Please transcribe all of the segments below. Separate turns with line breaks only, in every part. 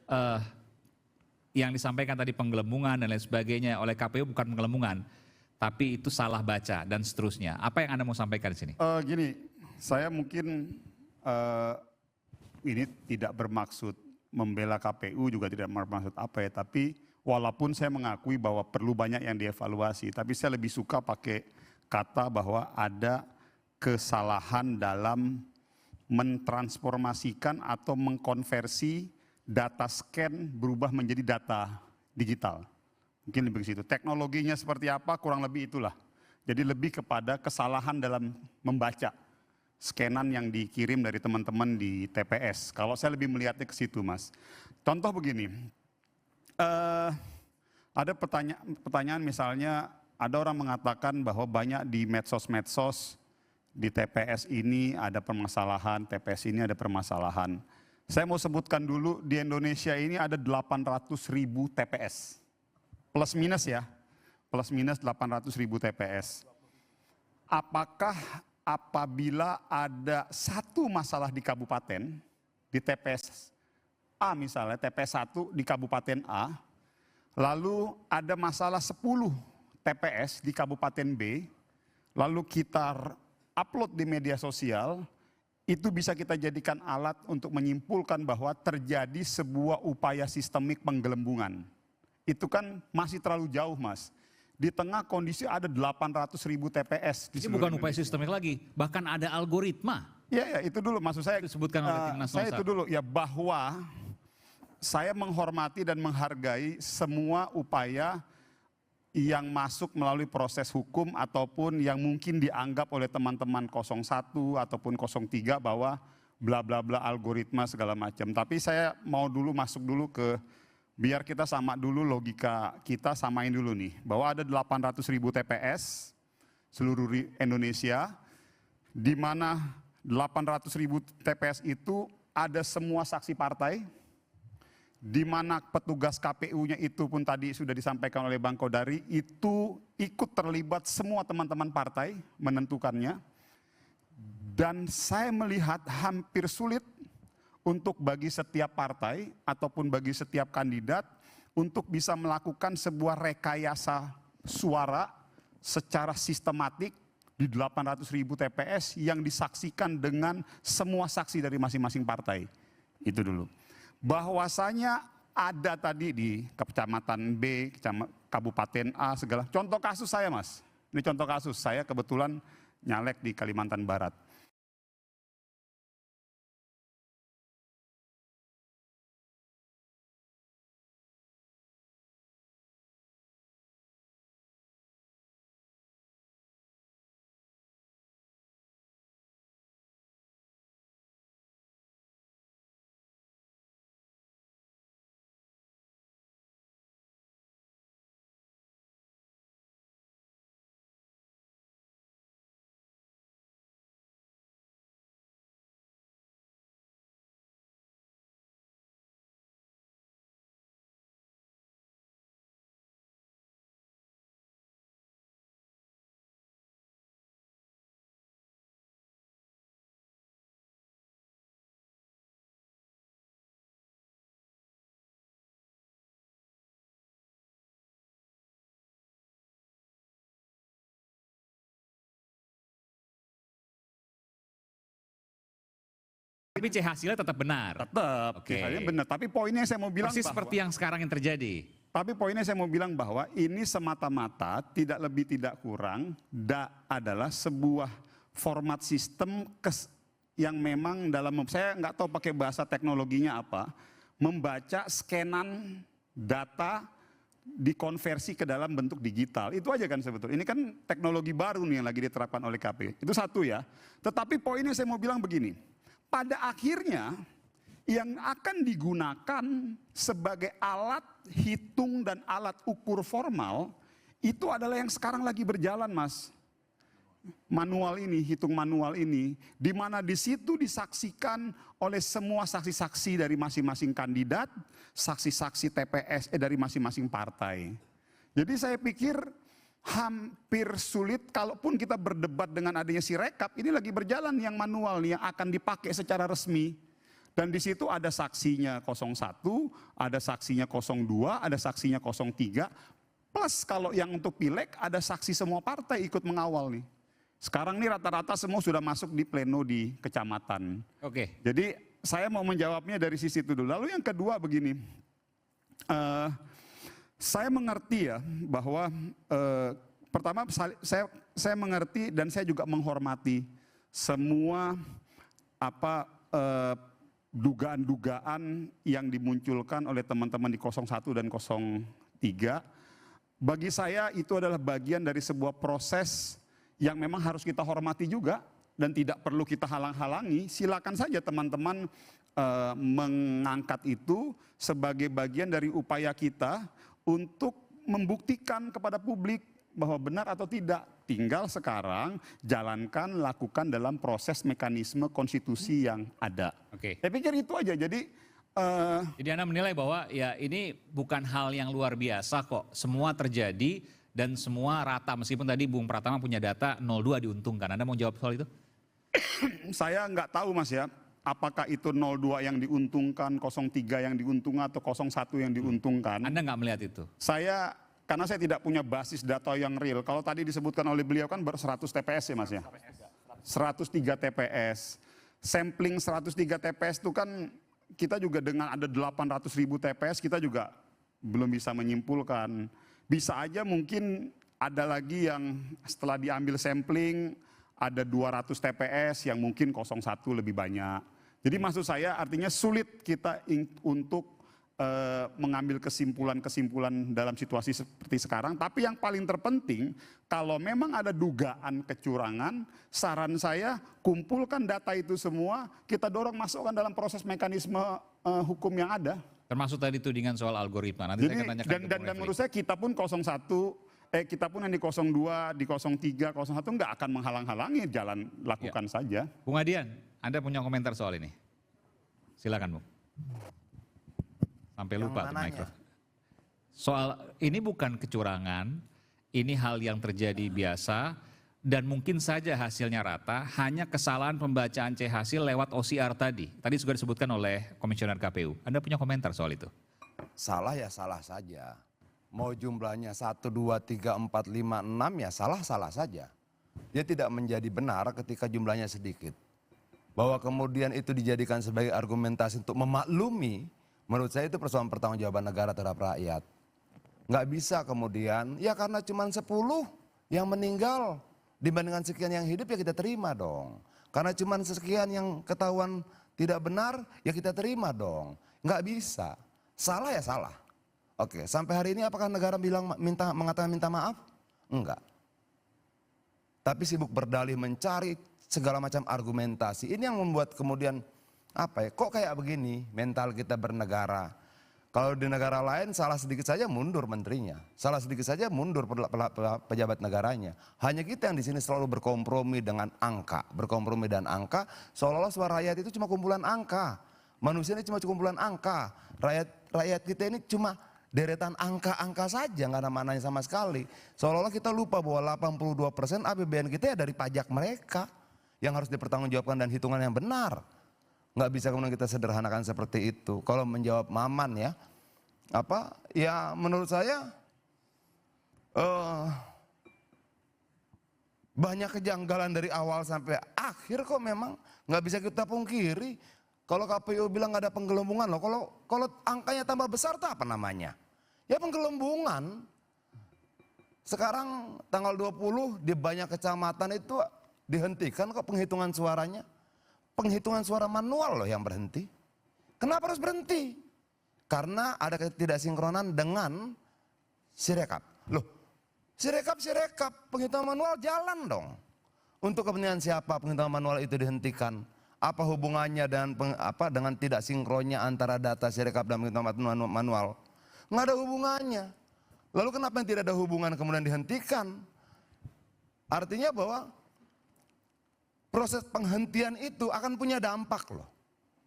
eh, yang disampaikan tadi penggelembungan dan lain sebagainya oleh KPU bukan penggelembungan, tapi itu salah baca dan seterusnya. Apa yang Anda mau sampaikan di sini?
Gini, saya mungkin ini tidak bermaksud membela KPU, juga tidak bermaksud apa ya, tapi walaupun saya mengakui bahwa perlu banyak yang dievaluasi, tapi saya lebih suka pakai kata bahwa ada kesalahan dalam mentransformasikan atau mengkonversi data scan berubah menjadi data digital. Mungkin lebih ke situ. Teknologinya seperti apa, kurang lebih itulah. Jadi lebih kepada kesalahan dalam membaca scanan yang dikirim dari teman-teman di TPS. Kalau saya lebih melihatnya ke situ, Mas. Contoh begini, ada pertanyaan misalnya, ada orang mengatakan bahwa banyak di medsos-medsos, di TPS ini ada permasalahan, TPS ini ada permasalahan. Saya mau sebutkan dulu, di Indonesia ini ada 800.000 TPS. Plus minus ya, plus minus 800.000 TPS. Apakah apabila ada satu masalah di kabupaten, di TPS A misalnya, TPS 1 di kabupaten A, lalu ada masalah 10 TPS di kabupaten B, lalu kita upload di media sosial, itu bisa kita jadikan alat untuk menyimpulkan bahwa terjadi sebuah upaya sistemik penggelembungan. Itu kan masih terlalu jauh, Mas. Di tengah kondisi ada 800.000 TPS.
Ini bukan upaya sistemik lagi, bahkan ada algoritma.
Ya, itu dulu maksud saya.
Disebutkan oleh Timnas 01.
Saya itu dulu, ya bahwa saya menghormati dan menghargai semua upaya yang masuk melalui proses hukum ataupun yang mungkin dianggap oleh teman-teman 01 ataupun 03 bahwa bla bla bla algoritma segala macam. Tapi saya mau dulu masuk dulu ke, biar kita sama dulu logika kita, samain dulu nih. Bahwa ada 800.000 TPS seluruh Indonesia, di mana 800.000 TPS itu ada semua saksi partai, di mana petugas KPU-nya itu pun tadi sudah disampaikan oleh Bang Kodari, itu ikut terlibat semua teman-teman partai menentukannya. Dan saya melihat hampir sulit untuk bagi setiap partai ataupun bagi setiap kandidat untuk bisa melakukan sebuah rekayasa suara secara sistematik di 800.000 TPS yang disaksikan dengan semua saksi dari masing-masing partai. Itu dulu. Bahwasanya ada tadi di kecamatan B, kabupaten A segala. Contoh kasus saya, Mas. Ini contoh kasus saya kebetulan nyalek di Kalimantan Barat.
Tapi C hasilnya tetap benar.
Tetap, hasilnya benar. Tapi poinnya saya mau bilang
persis
bahwa,
seperti yang sekarang yang terjadi.
tapi poinnya saya mau bilang bahwa ini semata-mata tidak lebih tidak kurang adalah sebuah format sistem yang memang dalam, saya nggak tahu pakai bahasa teknologinya apa, membaca scanan data dikonversi ke dalam bentuk digital. Itu aja kan sebetulnya. Ini kan teknologi baru nih yang lagi diterapkan oleh KPU. Itu satu ya. Tetapi poinnya saya mau bilang begini. Pada akhirnya yang akan digunakan sebagai alat hitung dan alat ukur formal itu adalah yang sekarang lagi berjalan, Mas. Manual ini, hitung manual ini, di mana di situ disaksikan oleh semua saksi-saksi dari masing-masing kandidat, saksi-saksi TPS dari masing-masing partai. Jadi saya pikir hampir sulit, kalaupun kita berdebat dengan adanya Sirekap, ini lagi berjalan yang manual yang akan dipakai secara resmi. Dan di situ ada saksinya 01, ada saksinya 02, ada saksinya 03, plus kalau yang untuk pileg ada saksi semua partai ikut mengawal nih. Sekarang nih rata-rata semua sudah masuk di pleno di kecamatan.
Oke.
Jadi saya mau menjawabnya dari sisi itu dulu. Lalu yang kedua begini, saya mengerti ya bahwa pertama saya mengerti dan saya juga menghormati semua dugaan-dugaan yang dimunculkan oleh teman-teman di 01 dan 03. Bagi saya itu adalah bagian dari sebuah proses yang memang harus kita hormati juga dan tidak perlu kita halang-halangi. Silakan saja teman-teman mengangkat itu sebagai bagian dari upaya kita untuk membuktikan kepada publik bahwa benar atau tidak. Tinggal sekarang jalankan, lakukan dalam proses mekanisme konstitusi yang ada.
Oke.
Saya pikir itu aja. Jadi
Anda menilai bahwa ya ini bukan hal yang luar biasa kok. Semua terjadi dan semua rata. Meskipun tadi Bung Pratama punya data 02 diuntungkan. Anda mau jawab soal itu?
saya nggak tahu Mas ya, apakah itu 02 yang diuntungkan, 03 yang diuntungkan atau 01 yang diuntungkan.
Anda nggak melihat itu?
Karena saya tidak punya basis data yang real. Kalau tadi disebutkan oleh beliau kan 100 TPS ya Mas ya. 103 TPS. Sampling 103 TPS itu kan kita juga dengan ada 800 ribu TPS kita juga belum bisa menyimpulkan. Bisa aja mungkin ada lagi yang setelah diambil sampling ada 200 TPS yang mungkin 01 lebih banyak. Jadi maksud saya artinya sulit kita untuk mengambil kesimpulan-kesimpulan dalam situasi seperti sekarang. Tapi yang paling terpenting, kalau memang ada dugaan kecurangan, saran saya kumpulkan data itu semua, kita dorong masukkan dalam proses mekanisme hukum yang ada.
Termasuk tadi tudingan soal algoritma. Nanti saya akan tanyakan
dan menurut saya kita pun 01, kita pun yang di 02, di 03, 01 nggak akan menghalang-halangi, jalan lakukan saja.
Bung Adian, Anda punya komentar soal ini? Silakan Bung. Sampai lupa tuh mikrofon. Soal ini bukan kecurangan, ini hal yang terjadi biasa dan mungkin saja hasilnya rata, hanya kesalahan pembacaan C hasil lewat OCR tadi. Tadi sudah disebutkan oleh Komisioner KPU. Anda punya komentar soal itu?
Salah ya salah saja. Mau jumlahnya 1, 2, 3, 4, 5, 6 ya salah-salah saja. Dia tidak menjadi benar ketika jumlahnya sedikit. Bahwa kemudian itu dijadikan sebagai argumentasi untuk memaklumi, menurut saya itu persoalan pertanggungjawaban negara terhadap rakyat. Nggak bisa kemudian, ya karena cuma 10 yang meninggal dibandingkan sekian yang hidup ya kita terima dong. Karena cuma sekian yang ketahuan tidak benar ya kita terima dong. Nggak bisa, salah ya salah. Oke, sampai hari ini apakah negara mengatakan minta maaf? Enggak. Tapi sibuk berdalih mencari segala macam argumentasi. Ini yang membuat kemudian kok kayak begini mental kita bernegara. Kalau di negara lain salah sedikit saja mundur menterinya, salah sedikit saja mundur pejabat negaranya. Hanya kita yang di sini selalu berkompromi dengan angka, seolah-olah suara rakyat itu cuma kumpulan angka. Manusia ini cuma kumpulan angka. Rakyat kita ini cuma deretan angka-angka saja, nggak ada mananya sama sekali. Seolah-olah kita lupa bahwa 82% APBN kita ya dari pajak mereka yang harus dipertanggungjawabkan dan hitungan yang benar. Nggak bisa kemudian kita sederhanakan seperti itu. Kalau menjawab Maman ya, ya menurut saya banyak kejanggalan dari awal sampai akhir kok memang nggak bisa kita pungkiri. Kalau KPU bilang nggak ada penggelembungan loh, kalau angkanya tambah besar tuh apa namanya? Ya penggelembungan. Sekarang tanggal 20 di banyak kecamatan itu dihentikan kok penghitungan suaranya. Penghitungan suara manual loh yang berhenti. Kenapa harus berhenti? Karena ada ketidaksinkronan dengan Sirekap. Loh, Sirekap, penghitungan manual jalan dong. Untuk kepentingan siapa penghitungan manual itu dihentikan? Apa hubungannya dengan tidak sinkronnya antara data Sirekap dan penghitungan manual? Nggak ada hubungannya. Lalu kenapa yang tidak ada hubungan kemudian dihentikan? Artinya bahwa proses penghentian itu akan punya dampak loh.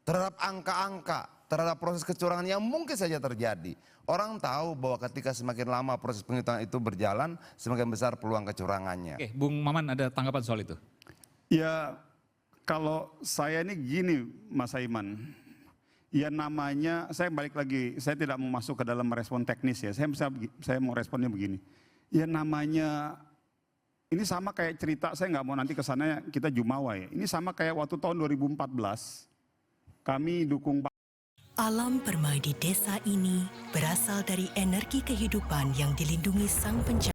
Terhadap angka-angka, terhadap proses kecurangan yang mungkin saja terjadi. Orang tahu bahwa ketika semakin lama proses penghitungan itu berjalan, semakin besar peluang kecurangannya.
Oke, Bung Maman ada tanggapan soal itu?
Ya kalau saya ini gini Mas Aiman, Ya namanya, saya balik lagi, saya tidak mau masuk ke dalam merespon teknis ya, saya mau responnya begini. Ya namanya, ini sama kayak cerita, saya nggak mau nanti kesannya kita jumawa ya. Ini sama kayak waktu tahun 2014, kami dukung
Alam permai di desa ini berasal dari energi kehidupan yang dilindungi Sang Pencipta.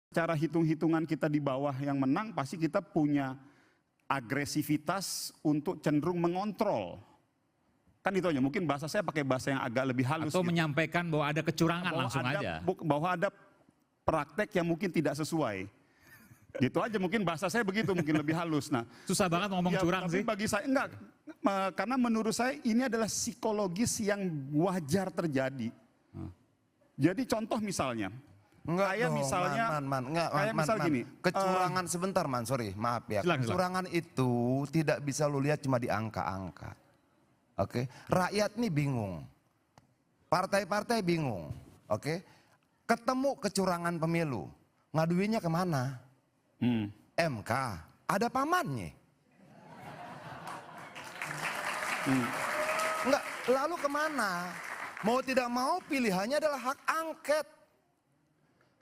cara hitung-hitungan kita di bawah yang menang, pasti kita punya agresivitas untuk cenderung mengontrol. Kan itu aja, mungkin bahasa saya pakai bahasa yang agak lebih halus.
Atau
gitu.
menyampaikan bahwa ada kecurangan
Bahwa
langsung
ada-
aja.
Bahwa ada praktek yang mungkin tidak sesuai. Gitu aja mungkin bahasa saya begitu, mungkin lebih halus. Nah,
Susah banget ngomong
ya,
curang
tapi
sih.
bagi saya enggak, karena menurut saya ini adalah psikologis yang wajar terjadi. Jadi contoh misalnya,
Enggak
kayak
dong,
misalnya, kayak misal gini,
kecurangan sebentar man, sorry, maaf ya.
Silakan,
Kecurangan itu tidak bisa lu lihat cuma di angka-angka. Oke, rakyat nih bingung. Partai-partai bingung. Oke, ketemu kecurangan pemilu, ngaduinnya kemana? MK, ada pamannya. Enggak, lalu kemana? Mau tidak mau pilihannya adalah hak angket.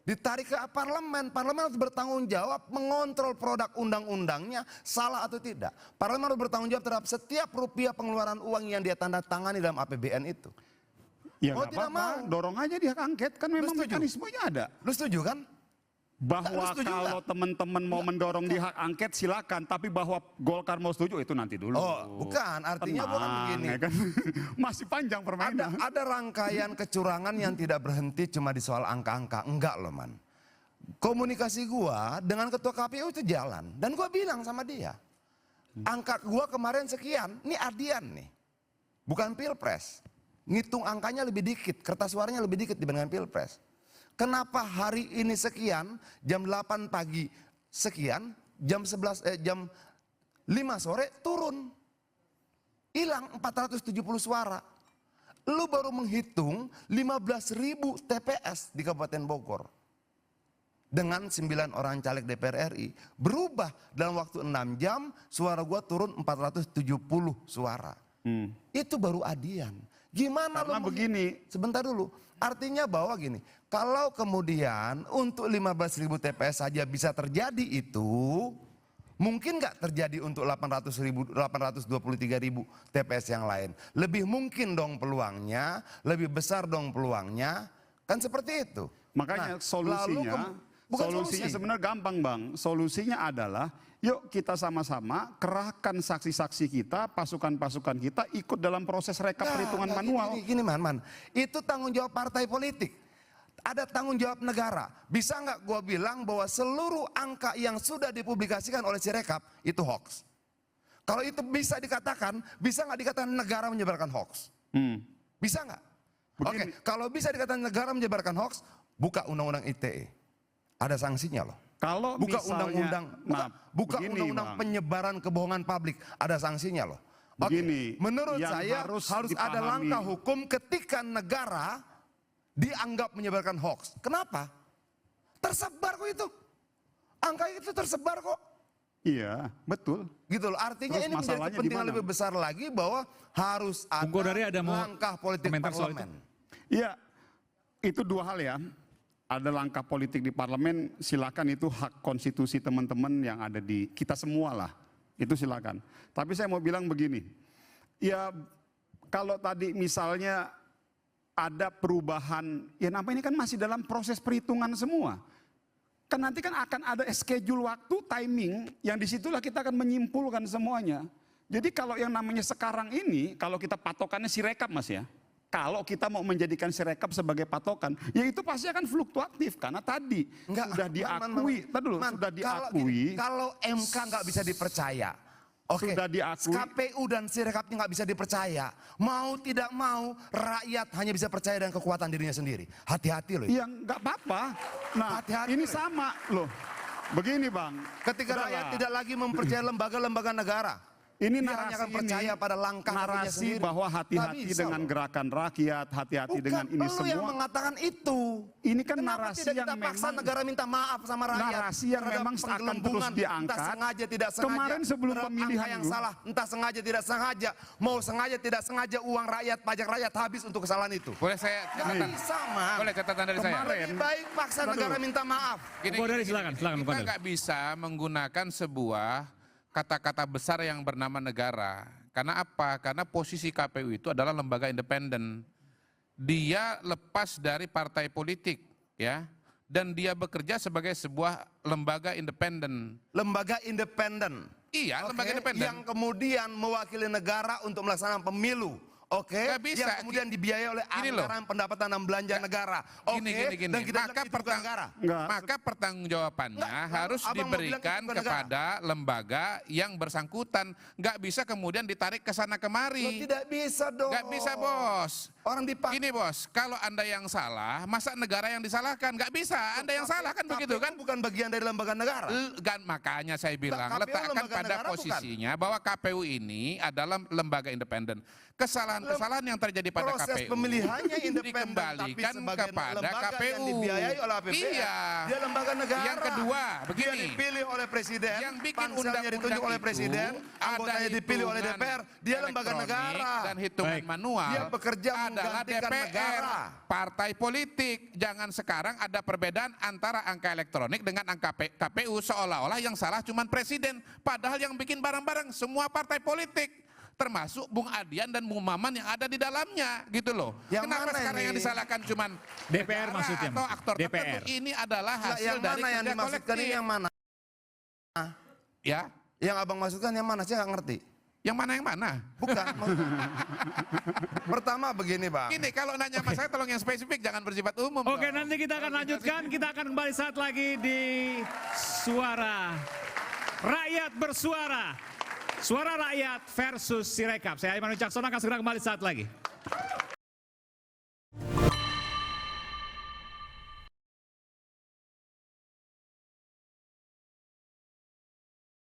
Ditarik ke parlemen, parlemen harus bertanggung jawab mengontrol produk undang-undangnya salah atau tidak. Parlemen harus bertanggung jawab terhadap setiap rupiah pengeluaran uang yang dia tanda tangani dalam APBN itu.
ya
Mau
nggak
tidak
apa-apa,
mau.
dorong aja di hak angket, kan memang
setuju?
mekanismenya ada.
Lu setuju kan?
Bahwa
Lu setuju
kalau teman-teman mau mendorong di hak angket silakan, tapi bahwa Golkar mau setuju itu nanti dulu.
Oh, bukan, artinya bukan
Tenang,
begini.
ya kan? Masih panjang permainan.
Ada rangkaian kecurangan yang tidak berhenti cuma di soal angka-angka. Enggak loh man. Komunikasi gua dengan ketua KPU itu jalan. Dan gua bilang sama dia. Angka gua kemarin sekian, ini adian nih. Bukan pilpres. Ngitung angkanya lebih dikit, kertas suaranya lebih dikit dibandingkan pilpres. Kenapa hari ini sekian, jam 8 pagi sekian, jam 5 sore turun. Hilang 470 suara. Lu baru menghitung 15.000 TPS di Kabupaten Bogor. Dengan 9 orang caleg DPR RI. Berubah dalam waktu 6 jam, suara gua turun 470 suara. Itu baru adian. Gimana
Karena
lu
begini.
Sebentar dulu. Artinya bahwa gini, kalau kemudian untuk 15.000 TPS saja bisa terjadi itu, mungkin nggak terjadi untuk 823.000 TPS yang lain. Lebih mungkin dong peluangnya, lebih besar dong peluangnya, kan seperti itu.
Makanya
Nah,
solusinya,
bukan
solusinya
solusi.
sebenarnya gampang bang. Solusinya adalah, yuk kita sama-sama kerahkan saksi-saksi kita, pasukan-pasukan kita ikut dalam proses rekap perhitungan manual.
Gini man, itu tanggung jawab partai politik. Ada tanggung jawab negara. Bisa nggak gua bilang bahwa seluruh angka yang sudah dipublikasikan oleh Sirekap itu hoax? Kalau itu bisa dikatakan, bisa nggak dikatakan negara menyebarkan hoax? Bisa nggak? Oke, kalau bisa dikatakan negara menyebarkan hoax, buka undang-undang ITE. Ada sanksinya loh.
Kalau
Buka
misalnya,
buka
begini,
undang-undang
Bang.
penyebaran kebohongan publik, ada sanksinya loh. Oke,
Begini,
menurut
yang
saya
harus
harus ada
dipahami.
langkah hukum ketika negara dianggap menyebarkan hoax. Kenapa? Tersebar kok itu. Angka itu tersebar kok.
Iya, betul.
Gitu loh. Artinya
Terus
ini menjadi
masalahnya
kepentingan
di mana?
lebih besar lagi bahwa harus
Bung Kodari ada mau
langkah politik
komentar soal
parlemen.
Iya, itu dua hal ya. Ada langkah politik di parlemen, silakan itu hak konstitusi teman-teman yang ada di kita semua lah. Itu silakan. Tapi saya mau bilang begini, ya kalau tadi misalnya ada perubahan, ya namanya ini kan masih dalam proses perhitungan semua. Kan nanti kan akan ada schedule waktu, timing, yang disitulah kita akan menyimpulkan semuanya. Jadi kalau yang namanya sekarang ini, kalau kita patokannya Sirekap mas ya, kalau kita mau menjadikan Sirekap sebagai patokan, ya itu pasti akan fluktuatif karena tadi sudah diakui, sudah diakui.
Kalau MK nggak bisa dipercaya, oke,
Sudah diakui.
KPU dan Sirekapnya nggak bisa dipercaya. Mau tidak mau, rakyat hanya bisa percaya dengan kekuatan dirinya sendiri. Hati-hati loh.
Ya nggak apa-apa. Nah
Hati-hati,
ini
loh.
sama loh. Begini bang.
Ketika
Udahlah.
rakyat tidak lagi mempercayai lembaga-lembaga negara,
Ini
Dia hanya akan percaya pada langkah kakinya
narasi
sendiri.
bahwa
Nggak
hati-hati
bisa
dengan
loh.
gerakan rakyat, hati-hati dengan ini
Bukan lu yang
semua.
mengatakan itu.
Ini kan
Kenapa
narasi
tidak
yang
kita paksa
memang
negara minta maaf sama rakyat?
narasi yang
terhadap
memang akan terus
penggelembungan,
diangkat.
Entah sengaja tidak sengaja.
Kemarin sebelum
terhadap
pemilihan
angka yang
itu.
salah, entah sengaja tidak sengaja. Mau sengaja tidak sengaja uang rakyat, pajak rakyat habis untuk kesalahan itu.
Boleh saya
Nggak
catatan?
bisa, Man.
Boleh catatan dari saya?
Lebih baik paksa negara minta maaf.
Bung Kodari, silakan,
Kita
Kodari.
nggak bisa menggunakan sebuah kata-kata besar yang bernama negara. Karena apa? Karena posisi KPU itu adalah lembaga independen. Dia lepas dari partai politik, ya, dan dia bekerja sebagai sebuah lembaga independen.
Lembaga independen.
Iya,
Oke,
lembaga independen.
yang kemudian mewakili negara untuk melaksanakan pemilu. Oke,
Nggak bisa.
yang kemudian dibiayai oleh
Gini loh.
anggaran pendapatan dan belanja negara. Oke,
Gini.
dan kita
Maka
bilang itu bukan negara.
Enggak.
Maka pertanggungjawabannya
Enggak,
harus
abang mau bilang
diberikan
itu bukan negara.
kepada lembaga yang bersangkutan. Nggak bisa kemudian ditarik ke sana
Loh,
kemari.
tidak bisa dong.
Nggak bisa, bos.
Orang dipakai.
Gini bos, kalau Anda yang salah, masa negara yang disalahkan? Nggak bisa, Anda yang salah kan begitu kan?
Bukan bagian dari lembaga negara.
Makanya saya bilang,
KPU
letakkan
lembaga
pada
negara
posisinya bahwa KPU ini adalah lembaga independen. Kesalahan-kesalahan yang terjadi pada
Proses
KPU
pemilihannya independen, tapi
dikembalikan
sebagai
kepada
lembaga
KPU.
yang dibiayai oleh APBN.
Iya.
Dia lembaga negara.
Yang kedua,
Dia
begini.
dipilih oleh presiden.
Yang bikin
panselnya
undang-undang
ditunjuk oleh
itu
presiden.
ada
Anggotanya dipilih oleh
hitungan
DPR. Dia lembaga
elektronik
negara.
dan hitungan
Baik.
manual.
Dia bekerja
adalah
menggantikan
DPR,
negara.
partai politik. Jangan sekarang ada perbedaan antara angka elektronik dengan angka KPU seolah-olah yang salah cuman presiden. Padahal yang bikin barang-barang semua partai politik. Termasuk Bung Adian dan Bung Maman yang ada di dalamnya gitu loh.
Yang
Kenapa
mana
sekarang
ini?
yang disalahkan cuman
DPR
negara
maksudnya,
atau aktor
DPR.
tertentu? Ini adalah
Nah,
hasil
yang
dari
mana yang
kerja
dimaksudkan
kolektif.
ini yang mana?
Ya,
Yang abang maksudkan yang mana? Saya nggak ngerti.
yang mana?
Bukan. Pertama begini bang.
Ini kalau nanya sama saya tolong yang spesifik, jangan bersifat umum.
Oke,
dong.
nanti kita akan lanjutkan. Kita akan kembali saat lagi di Suara Rakyat Bersuara. Suara Rakyat versus Sirekap. Saya Aiman Wicaksono akan segera kembali saat lagi.